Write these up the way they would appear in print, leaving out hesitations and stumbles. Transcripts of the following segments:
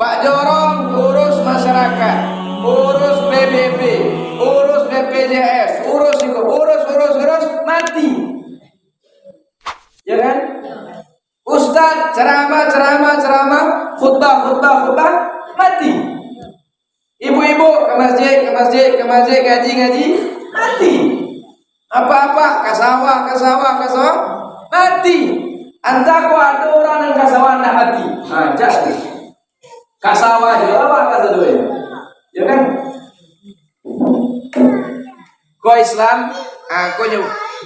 Pak Jorong urus masyarakat, urus PBB, urus BPJS, urus mati. Ya kan? Ustadz ceramah, khutbah, mati. Ibu-ibu ke masjid, ngaji, mati. Apa-apa, kasawah, mati. Antaku ada orang yang kasawah nak mati. Jadi kasawah juga apa kasadoya? Ya kan? Ko Islam, ko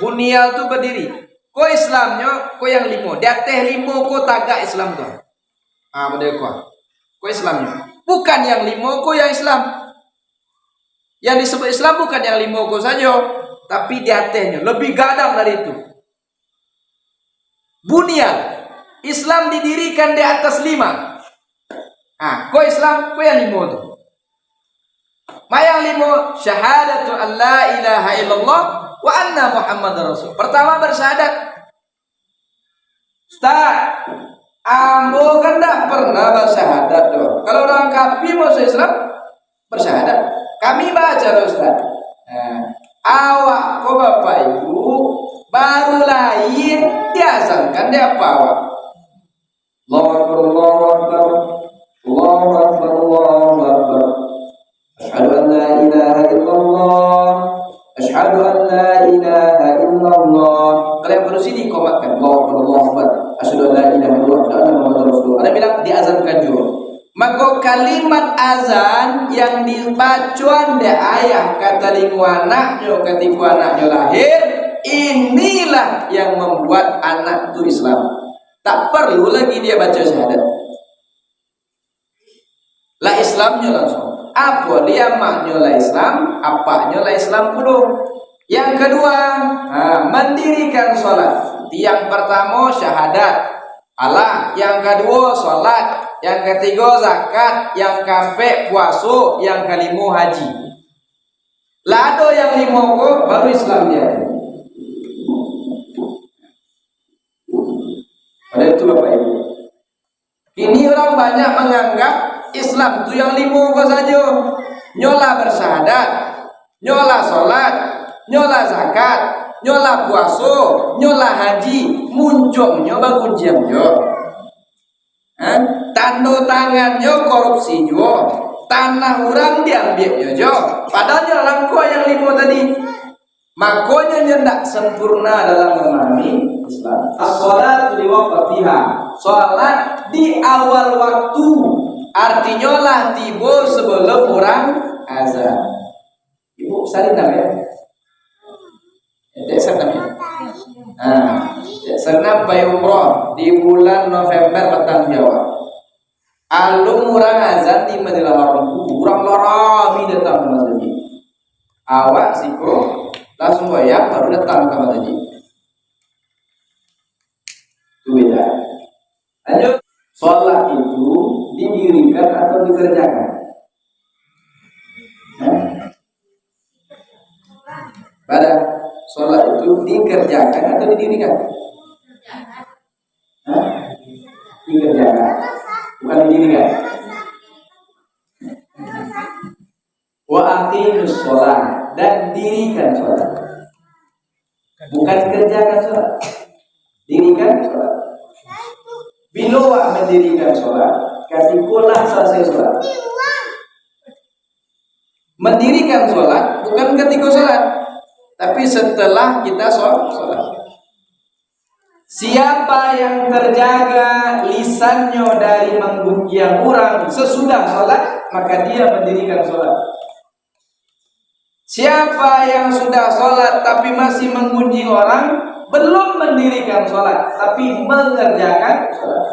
bunial tu berdiri. Ko Islamnya, ko yang limo. Dia teh limo ko tagak Islam tu. Model ko Islamnya. Bukan yang limo ko yang Islam. Yang disebut Islam bukan yang limo ko saja, tapi dia tehnya lebih gadang dari itu. Bunial Islam didirikan di atas 5. Ko Islam, ko yang limo tu. Mayang limo syahadatu an la ilaha illallah wa anna Muhammadar Rasul. Pertama bersyahadat. Ustaz, ambo kan tak pernah bersyahadat tuh. Kalau orang kafir masuk Islam bersyahadat. Kami baca Ustaz. Awak kok Bapak Ibu baru lahir diazankan dia apa awak? Allahu Akbar. Asyhadu an la ilaha illallah. Asyhadu an la ilaha illallah. Kalian perlu sini komatkan Allahu Akbar. Asyhadu an la ilaha illallah wa anna Muhammadar Rasulullah. Ada bilang diazankan juga. Maka kalimat azan yang dibacuan de ayah kata anaknya ketika anaknya lahir, inilah yang membuat anak itu Islam. Tak perlu lagi dia baca syahadat. La Islamnya langsung. Apa dia maknya la Islam, apanya la Islam puluh. Yang kedua, mendirikan sholat. Yang pertama syahadat Allah, yang kedua sholat, yang ketiga zakat, yang keempat puasa, yang kelima haji. Lado yang 5 kok baru Islam dia. Pada itu Bapak Ibu. Ini orang banyak menganggap Islam itu yang 5 kok saja. Nyola bersyahadat, nyola sholat, nyola zakat, nyola puasa, nyola haji, muncungnya bangun jamnya. Tanda tangannya korupsi juga, tanah orang diambil juga. Padahal orang kau yang 5 tadi. Makanya nyendak sempurna dalam memahami Islam. As-sholatu li waqtiha. Salat di awal waktu. Artinya lah tiba sebelum orang azan. Ibu sarinam ya. Dek senam ya. Senam bayi umroh di bulan November petang Jawa. Alung orang azan di Madinah Warung. Orang lorami datang ke masjid. Awak siko langsung bayar baru datang ke masjid. Itu beda. Lanjut. Sholat itu didirikan atau dikerjakan? Pada sholat itu dikerjakan atau didirikan? Dikerjakan, bukan didirikan. Wa aqimus sholat, dan dirikan sholat, bukan kerjakan sholat. Dirikan sholat. Bila mendirikan sholat, katikulah selesai sholat. Mendirikan sholat bukan ketika sholat, tapi setelah kita sholat. Siapa yang terjaga lisannya dari menggunjing orang sesudah sholat, maka dia mendirikan sholat. Siapa yang sudah sholat tapi masih menggunjing orang, belum mendirikan sholat tapi mengerjakan sholat.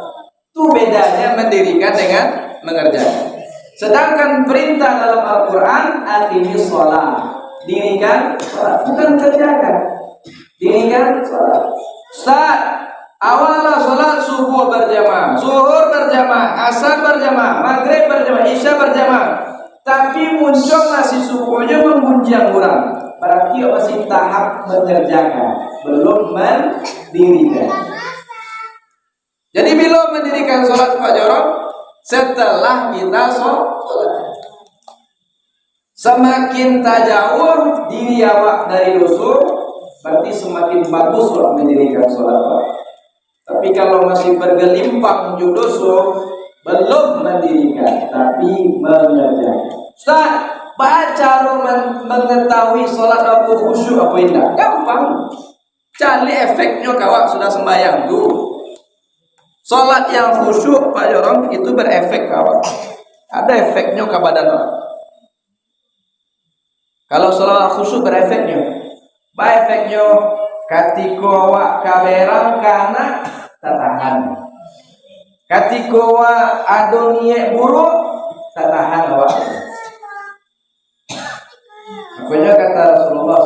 Itu bedanya mendirikan dengan mengerjakan. Sedangkan perintah dalam Al-Quran, aqimis sholat, dirikan sholat, bukan kerjakan. Dirikan sholat. Ustaz, awalnya sholat subuh berjamaah, zuhur berjamaah, asar berjamaah, maghrib berjamaah, isya berjamaah, tapi muncul masih subuhnya menggunjang orang, berarti masih tahap mengerjakan, belum mendirikan. Jadi bila mendirikan sholat Pak Jorok, setelah kita sholat. Semakin tajauh diri awak dari dosa, berarti semakin bagus awak mendirikan sholat. Tapi kalau masih bergelimpang menuju dosa, belum mendirikan, tapi mengerjakan. Ustaz, cara mengetahui sholat apa khusyuk apa tidak? Gampang. Cari efeknya kawak sudah sembahyang tuh. Sholat yang khusyuk Pak Jorong itu berefek kawak. Ada efeknya ke badan. Kalau sholat khusyuk berefeknya, efeknya ketika awak kaberang karena tahan. Ketika awak ada niat buruk, tahan awak. Makanya kata Rasulullah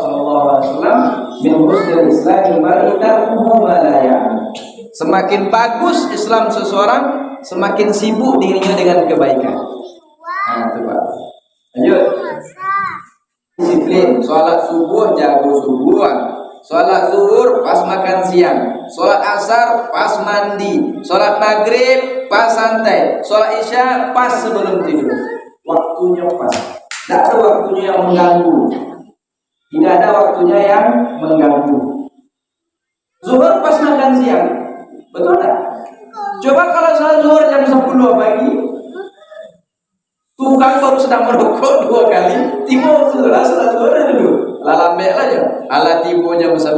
SAW, min husnil Islam mar'i tarkuhu ma la ya'lam. Semakin bagus Islam seseorang, semakin sibuk dirinya dengan kebaikan. Nah, itu Pak. Lanjut. Disiplin, sholat subuh jago subuhan, sholat zuhur pas makan siang, sholat asar pas mandi, sholat maghrib pas santai, sholat isya pas sebelum tidur. Waktunya pas. Tidak ada waktunya yang mengganggu. Tidak ada waktunya yang mengganggu. Zuhur pas makan siang, betul tak? Coba kalau sholat zuhur jam 10 pagi, tukang baru sedang merokok 2 kali, tiba sholat zuhur dulu. Lambat aja. Ala tiba jam 9.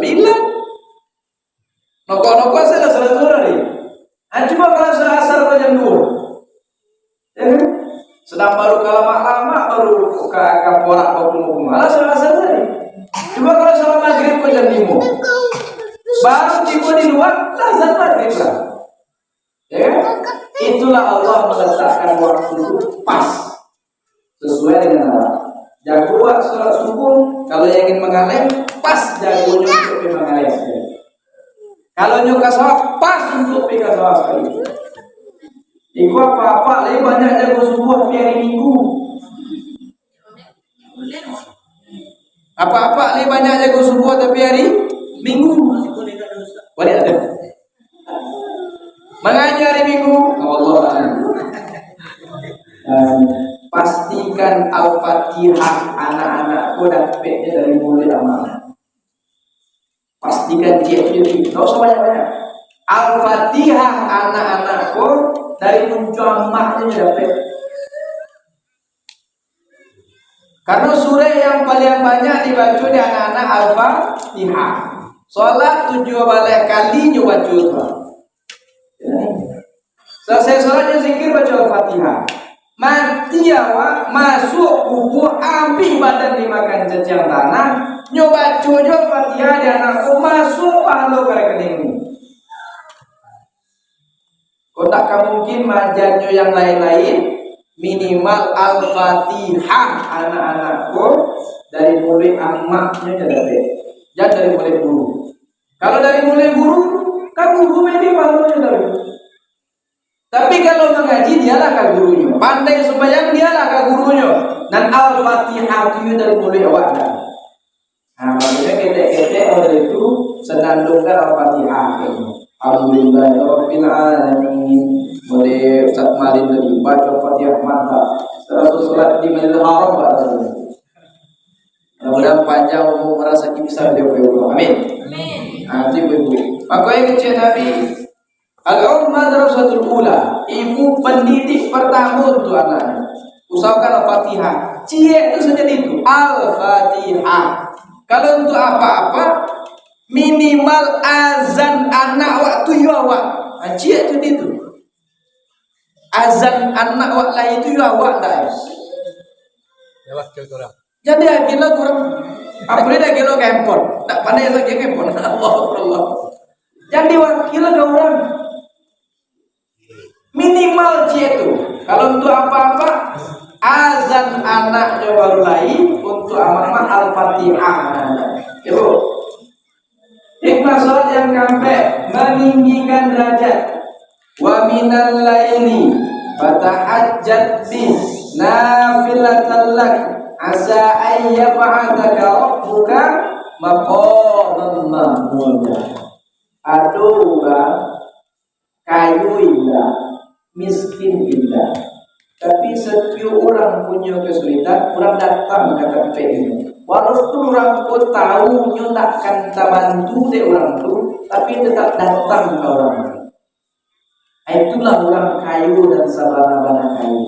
Nokok-nokok saya sholat zuhur ni. Coba kalau sholat asar jam 2. Ya kan? Sedang baru lama-lama baru ke porak hukum-hukum. Ala sholat asar tadi. Coba kalau sholat maghrib jam 5. Baru tiba di luar, azan maghrib lah. Ya kan? Itulah Allah meletakkan waktu itu pas sesuai dengan Allah. Jago sholat subuh, kalau yang ingin mengalih pas jagonya untuk mengalih sekali. Kalau nyuka sawah pas untuk pika sawah sekali. Iku apa-apa lebih banyak jago subuh tapi hari Minggu. Apa-apa lebih banyak jago subuh tapi hari Minggu. Boleh ada. Mengajar hari Minggu, Allah. Pastikan Al-Fatihah anak-anakku dapatnya dari mulut amanah. Pastikan dia itu, tidak usah banyak-banyak. Al-Fatihah anak-anakku dari muncul maknya dapat. Karena surah yang paling banyak dibaca di anak-anak Al-Fatihah. Sholat 7 balik kali juga baca. Selesai sholatnya zikir baca Al-Fatihah. Mati awak masuk kubur, ambil badan dimakan cacing tanah, nyoba cucuk Fatihah di anakku masuk pahala ke rekeningmu. Kau tak mungkin majannya yang lain-lain, minimal Al-Fatihah anak-anakku dari mulut amaknya jangan dari mulut guru. Kalau dari mulut guru, kan guru ini pahalanya dari. Tapi kalau mengaji dialah kah gurunya, pandai sembahyang dialah kah gurunya, dan Al-Fatihah itu dari mulut awak dah. Nah, maksudnya kita oleh itu senandungkan Al-Fatihah. Alhamdulillahirabbil alamin. Boleh Ustaz Malin tadi baca Fatihah mantap. Terus sholat di Masjidil Haram pada. Mudah-mudahan panjang umur merasa bisa dia Allah. Amin. Amin. Nanti ibu. Makanya kecil Nabi Al-Umm madrasatul ula, ibu pendidik pertama untuk anaknya. Usahakan Al-Fatihah. Cie itu saja itu Al-Fatihah. Kalau untuk apa-apa minimal azan anak waktu you awak. Cie itu. Azan anak awak lah itu you awak dah. Ya wakil kurang. Jadi akhirnya kurang. Apalagi dah kilo handphone. Tak pandai lagi handphone. Allah. Jadi wakil ke orang. Minimal itu. Kalau untuk apa-apa azan anaknya baru lain, untuk amal Al-Fatihah. Ibu, hikmah sholat yang sampai meninggikan derajat. Wa minal laili fatahajjat bih nafilatan lak asa an yab'athaka rabbuka maqaman mahmuda. Aduh, kayu indah miskin indah. Tapi setiap orang punya kesulitan, orang datang ke tempat ini. Walaupun orang pun tahu nyo takkan bantu de orang tu, tapi tetap datang ke orang tu. Itulah orang kayu dan sabana-bana kayu.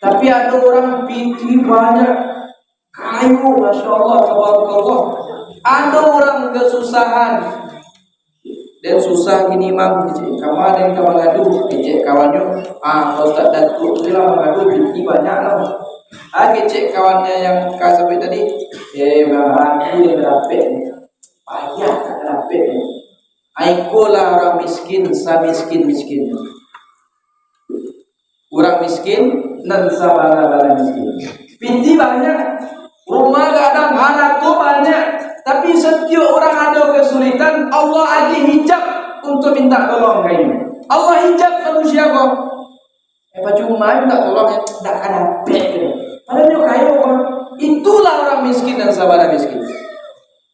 Tapi ada orang piti banyak kayu, masya Allah, tabarakallah. Ada orang kesusahan dan susah gini mang, kawan dan kawan ngadu, kecek kawannya, kalau tak datuk tu lah mengadu, piti banyak lah. Kecek kawannya yang kau sampai tadi, memang aku yang rapet, payah tak rapet. Aikolah orang miskin, miskin. Orang miskin dan sabana-bana miskin. Pinti banyak, rumah kadang harta banyak, tapi setiap orang ada kesulitan, Allah ada hijab untuk minta tolong kayu. Allah hijab manusia kok. Cuma minta tolong yang tak ada pek. Padahal dia kayu kok. Itulah orang miskin dan sabana miskin.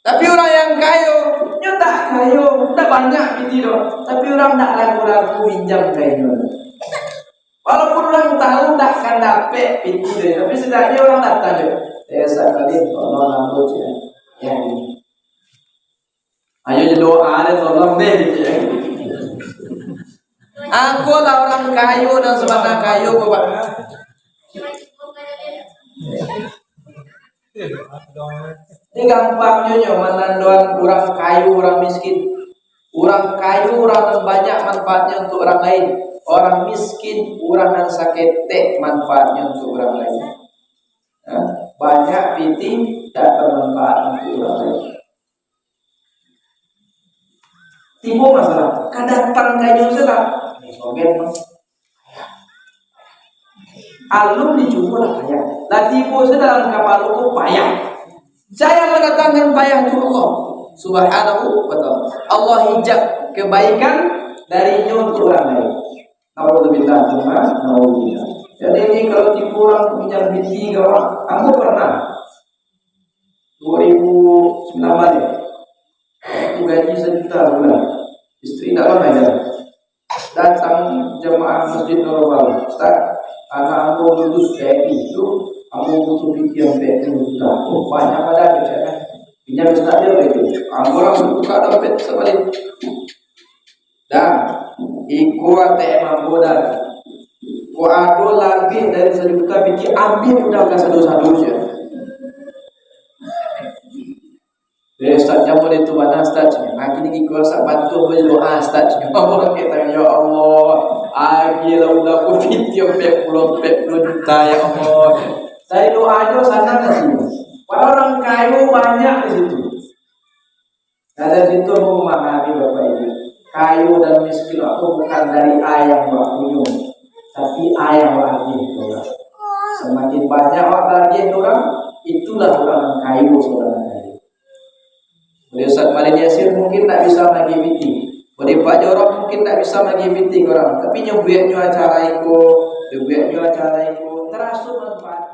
Tapi orang yang kayu, dia tak kayu, tak banyak pinti dong. Tapi orang tak laku-laku pinjam kayu. Walaupun orang tahu tak akan dapat pintu dia, tapi setidaknya orang datang je. Sekali tolong rambut je. Ya ini. Ayo doa dan tolong deh. Aku lah orang kayu dan sabana kayu bapak. Ini gampangnya menanduan orang kayu, orang miskin. Orang kayu, orang banyak manfaatnya untuk orang lain. Orang miskin, orang yang sakit manfaatnya untuk orang lain. Banyak piti tak bermanfaat untuk orang lain. Timbul masalah, kadang kayu salah. Sogen mas. Alum dijumpa lah payah. Lah timbul dalam kapal itu payah. Saya mendatangkan payah itu Allah Subhanahu wa ta'ala. Allah hijab kebaikan darinya untuk orang lain. Alhamdulillah, alhamdulillah. Jadi ini kalau tipu orang pinjam binti kawan, aku pernah 2019 ya, aku gaji 1 juta bulan, istri tak lama aja. Datang jemaah Masjid Nurul Ustaz, anak aku lulus TNI itu, aku butuh binti yang TNI juta. Banyak pada kerjaan, pinjam Ustaz dia begitu. Aku orang buka dompet sebalik. Dan ikuat ATM modal. Ko ada lagi dari 1 juta biji ambil udah ke satu-satu saja. Ustaz jamu itu mana Ustaz? Makin ini kalau sak bantu berdoa Ustaz. Orang kita ya Allah, agilah udah aku video 40 juta ya Allah. Saya doa aja sana ke sini. Padahal orang kaya banyak di situ. Dari situ memahami Bapak Ibu. Kayu dan miskin itu bukan dari ayam bakunya, tapi ayam lagi orang. Semakin banyak lagi orang, itulah orang kayu saudara kayu. Boleh Ustaz Malin Yasir mungkin tak bisa lagi binti. Boleh Pak Jorok mungkin tak bisa lagi binti orang. Tapi nyobiatnya acara itu, terasa manfaat.